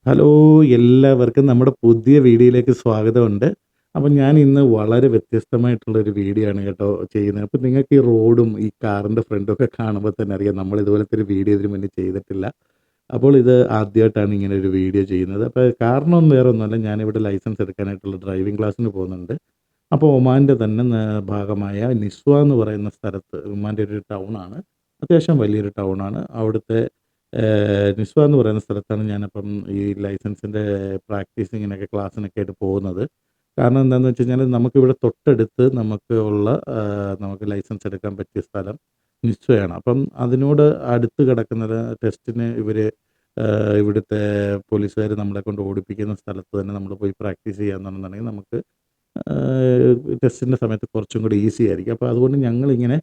Hello! എല്ലാവർക്കും നമ്മുടെ പുതിയ വീഡിയോയിലേക്ക് സ്വാഗതമുണ്ട്. അപ്പം ഞാൻ ഇന്ന് വളരെ വ്യത്യസ്തമായിട്ടുള്ളൊരു വീഡിയോ ആണ് കേട്ടോ ചെയ്യുന്നത്. അപ്പം നിങ്ങൾക്ക് ഈ റോഡും, ഈ കാറിൻ്റെ ഫ്രണ്ടൊക്കെ കാണുമ്പോൾ തന്നെ അറിയാം നമ്മൾ ഇതുപോലത്തെ ഒരു വീഡിയോ ഇതിനു മുന്നേ ചെയ്തിട്ടില്ല. അപ്പോൾ ഇത് ആദ്യമായിട്ടാണ് ഇങ്ങനെ ഒരു വീഡിയോ ചെയ്യുന്നത്. അപ്പോൾ കാരണമൊന്നും വേറെ ഒന്നുമല്ല, ഞാനിവിടെ ലൈസൻസ് എടുക്കാനായിട്ടുള്ള ഡ്രൈവിംഗ് ക്ലാസ്സിന് പോകുന്നുണ്ട്. അപ്പോൾ ഒമാൻ്റെ തന്നെ ഭാഗമായ നിസ്വ എന്ന് പറയുന്ന സ്ഥലത്ത്, ഒമാൻ്റെ ഒരു ടൗണാണ്. അത്യാവശ്യം വലിയൊരു ടൗണാണ്. അവിടുത്തെ നിസ്വ എന്ന് പറയുന്ന സ്ഥലത്താണ് ഞാനപ്പം ഈ ലൈസൻസിൻ്റെ പ്രാക്ടീസിങ്ങിനൊക്കെ ക്ലാസ്സിനൊക്കെ ആയിട്ട് പോകുന്നത്. കാരണം എന്താണെന്ന് വെച്ച് കഴിഞ്ഞാൽ നമുക്കിവിടെ തൊട്ടടുത്ത് നമുക്ക് ലൈസൻസ് എടുക്കാൻ പറ്റിയ സ്ഥലം നിസ്വയാണ്. അപ്പം അതിനോട് അടുത്ത് കിടക്കുന്ന ടെസ്റ്റിന് ഇവിടുത്തെ പോലീസുകാർ നമ്മളെ കൊണ്ട് ഓടിപ്പിക്കുന്ന സ്ഥലത്ത് തന്നെ നമ്മൾ പോയി പ്രാക്ടീസ് ചെയ്യാന്നുണ്ടെന്നുണ്ടെങ്കിൽ നമുക്ക് ടെസ്റ്റിൻ്റെ സമയത്ത് കുറച്ചും കൂടി ഈസി ആയിരിക്കും. അപ്പോൾ അതുകൊണ്ട് ഞങ്ങളിങ്ങനെ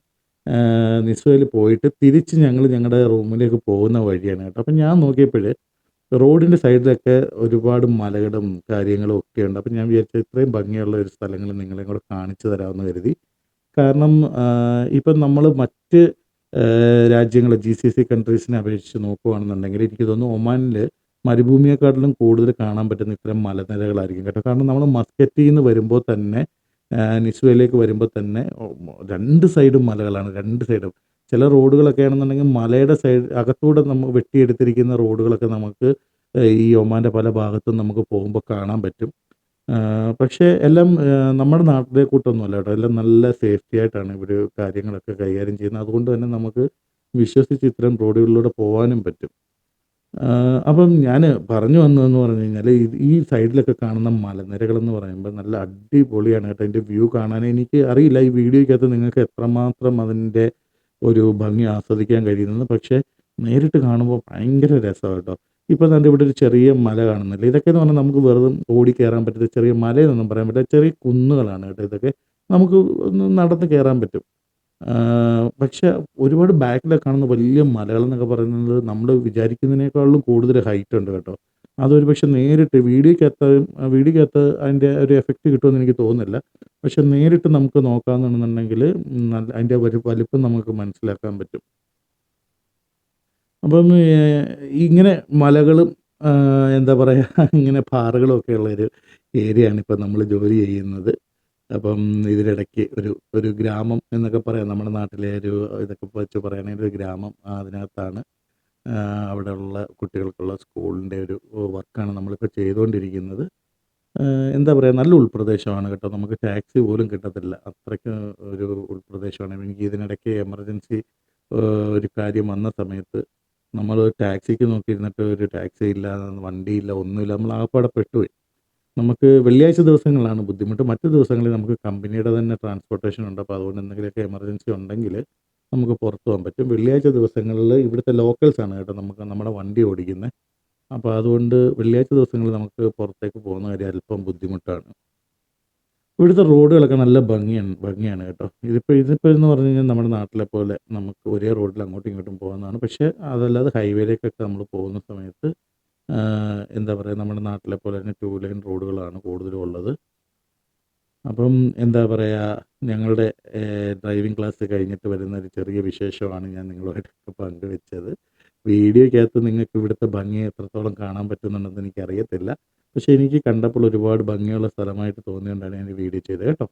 നിസ്വയിൽ പോയിട്ട് തിരിച്ച് ഞങ്ങളുടെ റൂമിലേക്ക് പോകുന്ന വഴിയാണ് കേട്ടോ. അപ്പം ഞാൻ നോക്കിയപ്പോൾ റോഡിൻ്റെ സൈഡിലൊക്കെ ഒരുപാട് മലകളും കാര്യങ്ങളും ഒക്കെ ഉണ്ട്. അപ്പം ഞാൻ വിചാരിച്ചു ഇത്രയും ഭംഗിയുള്ള ഒരു സ്ഥലങ്ങൾ നിങ്ങളെയും കൂടെ കാണിച്ചു തരാമെന്ന് കരുതി. കാരണം ഇപ്പം നമ്മൾ മറ്റ് രാജ്യങ്ങൾ GCC കൺട്രീസിനെ അപേക്ഷിച്ച് നോക്കുകയാണെന്നുണ്ടെങ്കിൽ എനിക്ക് തോന്നുന്നു ഒമാനിൽ മരുഭൂമിയെക്കാട്ടിലും കൂടുതൽ കാണാൻ പറ്റുന്ന ഇത്തരം മലനിരകളായിരിക്കും കേട്ടോ. കാരണം നമ്മൾ മസ്കറ്റിൽ നിന്ന് വരുമ്പോൾ തന്നെ നിസ്വയിലേക്ക് വരുമ്പോൾ തന്നെ 2 സൈഡും മലകളാണ്, 2 സൈഡും. ചില റോഡുകളൊക്കെ ആണെന്നുണ്ടെങ്കിൽ മലയുടെ അകത്തൂടെ വെട്ടിയെടുത്തിരിക്കുന്ന റോഡുകളൊക്കെ നമുക്ക് ഈ ഒമാൻ്റെ പല ഭാഗത്തും നമുക്ക് പോകുമ്പോൾ കാണാൻ പറ്റും. പക്ഷേ എല്ലാം നമ്മുടെ നാട്ടിലെ കൂട്ടൊന്നുമല്ല കേട്ടോ. എല്ലാം നല്ല സേഫ്റ്റി ആയിട്ടാണ് ഇവര് കാര്യങ്ങളൊക്കെ കൈകാര്യം ചെയ്യുന്നത്. അതുകൊണ്ട് തന്നെ നമുക്ക് വിശ്വസിച്ച് ഇത്തരം റോഡുകളിലൂടെ പോവാനും പറ്റും. അപ്പം ഞാന് പറഞ്ഞു വന്നതെന്ന് പറഞ്ഞു കഴിഞ്ഞാല്, ഈ സൈഡിലൊക്കെ കാണുന്ന മലനിരകളെന്ന് പറയുമ്പോൾ നല്ല അടിപൊളിയാണ് കേട്ടോ. അതിൻ്റെ വ്യൂ കാണാൻ എനിക്ക് അറിയില്ല ഈ വീഡിയോയ്ക്കകത്ത് നിങ്ങൾക്ക് എത്രമാത്രം അതിൻ്റെ ഒരു ഭംഗി ആസ്വദിക്കാൻ കഴിയുന്നെന്ന്. പക്ഷേ നേരിട്ട് കാണുമ്പോൾ ഭയങ്കര രസമാണ് കേട്ടോ. ഇപ്പം ദാണ്ടെ ഇവിടെ ഒരു ചെറിയ മല കാണുന്നില്ലേ? ഇതൊക്കെന്ന് പറഞ്ഞാൽ നമുക്ക് വെറുതെ ഓടി കയറാൻ പറ്റുന്ന ചെറിയ മലയെന്നൊന്നും പറയാൻ പറ്റില്ല. ചെറിയ കുന്നുകളാണ് കേട്ടോ ഇതൊക്കെ. നമുക്ക് ഒന്ന് നടന്ന് കയറാൻ പറ്റും. പക്ഷെ ഒരുപാട് ബാക്കിലൊക്കെ കാണുന്ന വലിയ മലകളെന്നൊക്കെ പറയുന്നത് നമ്മൾ വിചാരിക്കുന്നതിനേക്കാളിലും കൂടുതൽ ഹൈറ്റ് ഉണ്ട് കേട്ടോ. അതൊരു പക്ഷെ നേരിട്ട് വീഡിയോക്കകത്ത് അതിൻ്റെ ഒരു എഫക്റ്റ് കിട്ടുമെന്ന് എനിക്ക് തോന്നുന്നില്ല. പക്ഷെ നേരിട്ട് നമുക്ക് നോക്കാമെന്നുണ്ടെന്നുണ്ടെങ്കിൽ നല്ല അതിൻ്റെ വലിപ്പം നമുക്ക് മനസ്സിലാക്കാൻ പറ്റും. അപ്പം ഇങ്ങനെ മലകളും എന്താ പറയുക ഇങ്ങനെ പാറകളും ഒക്കെ ഉള്ളൊരു ഏരിയയാണ് ഇപ്പം നമ്മൾ ജോലി ചെയ്യുന്നത്. അപ്പം ഇതിനിടയ്ക്ക് ഒരു ഗ്രാമം എന്നൊക്കെ പറയാം. നമ്മുടെ നാട്ടിലെ ഇതൊക്കെ വെച്ച് പറയുകയാണെങ്കിൽ ഒരു ഗ്രാമം അതിനകത്താണ് അവിടെയുള്ള കുട്ടികൾക്കുള്ള സ്കൂളിൻ്റെ ഒരു വർക്കാണ് നമ്മളിപ്പോൾ ചെയ്തുകൊണ്ടിരിക്കുന്നത്. എന്താ പറയുക നല്ല ഉൾപ്രദേശമാണ് കേട്ടോ. നമുക്ക് ടാക്സി പോലും കിട്ടത്തില്ല. അത്രയ്ക്ക് ഒരു ഉൾപ്രദേശമാണ്. എനിക്ക് ഇതിനിടയ്ക്ക് എമർജൻസി ഒരു കാര്യം വന്ന സമയത്ത് നമ്മൾ ടാക്സിക്ക് നോക്കിയിരുന്നിട്ട് ഒരു ടാക്സി ഇല്ല, വണ്ടിയില്ല, ഒന്നുമില്ല. നമ്മൾ ആകപ്പാടെ പെട്ടുപോയി. നമുക്ക് വെള്ളിയാഴ്ച ദിവസങ്ങളിലാണ് ബുദ്ധിമുട്ട്. മറ്റ് ദിവസങ്ങളിൽ നമുക്ക് കമ്പനിയുടെ തന്നെ ട്രാൻസ്പോർട്ടേഷൻ ഉണ്ട്. അപ്പോൾ അതുകൊണ്ട് എന്തെങ്കിലുമൊക്കെ എമർജൻസി ഉണ്ടെങ്കിൽ നമുക്ക് പുറത്ത് പോകാൻ പറ്റും. വെള്ളിയാഴ്ച ദിവസങ്ങളിൽ ഇവിടുത്തെ ലോക്കൽസാണ് കേട്ടോ നമുക്ക് നമ്മുടെ വണ്ടി ഓടിക്കുന്നത്. അപ്പോൾ അതുകൊണ്ട് വെള്ളിയാഴ്ച ദിവസങ്ങളിൽ നമുക്ക് പുറത്തേക്ക് പോകുന്ന കാര്യം അല്പം ബുദ്ധിമുട്ടാണ്. ഇവിടുത്തെ റോഡുകളൊക്കെ നല്ല ഭംഗിയാണ് കേട്ടോ. ഇതിപ്പോൾ എന്ന് പറഞ്ഞു കഴിഞ്ഞാൽ നമ്മുടെ നാട്ടിലെ പോലെ നമുക്ക് ഒരേ റോഡിൽ അങ്ങോട്ടും ഇങ്ങോട്ടും പോകാവുന്നതാണ്. പക്ഷേ അതല്ലാതെ ഹൈവേയിലേക്കൊക്കെ നമ്മൾ പോകുന്ന സമയത്ത് എന്താ പറയുക നമ്മുടെ നാട്ടിലെ പോലെ തന്നെ 2 ലൈൻ റോഡുകളാണ് കൂടുതലും ഉള്ളത്. അപ്പം എന്താ പറയുക ഞങ്ങളുടെ ഡ്രൈവിംഗ് ക്ലാസ് കഴിഞ്ഞിട്ട് വരുന്ന ഒരു ചെറിയ വിശേഷമാണ് ഞാൻ നിങ്ങളുമായിട്ടൊക്കെ പങ്കുവെച്ചത്. വീഡിയോയ്ക്കകത്ത് നിങ്ങൾക്ക് ഇവിടുത്തെ ഭംഗി എത്രത്തോളം കാണാൻ പറ്റുന്നുണ്ടെന്ന് എനിക്കറിയത്തില്ല. പക്ഷേ എനിക്ക് കണ്ടപ്പോൾ ഒരുപാട് ഭംഗിയുള്ള സ്ഥലമായിട്ട് തോന്നിയതുകൊണ്ടാണ് ഞാൻ ഈ വീഡിയോ ചെയ്തത് കേട്ടോ.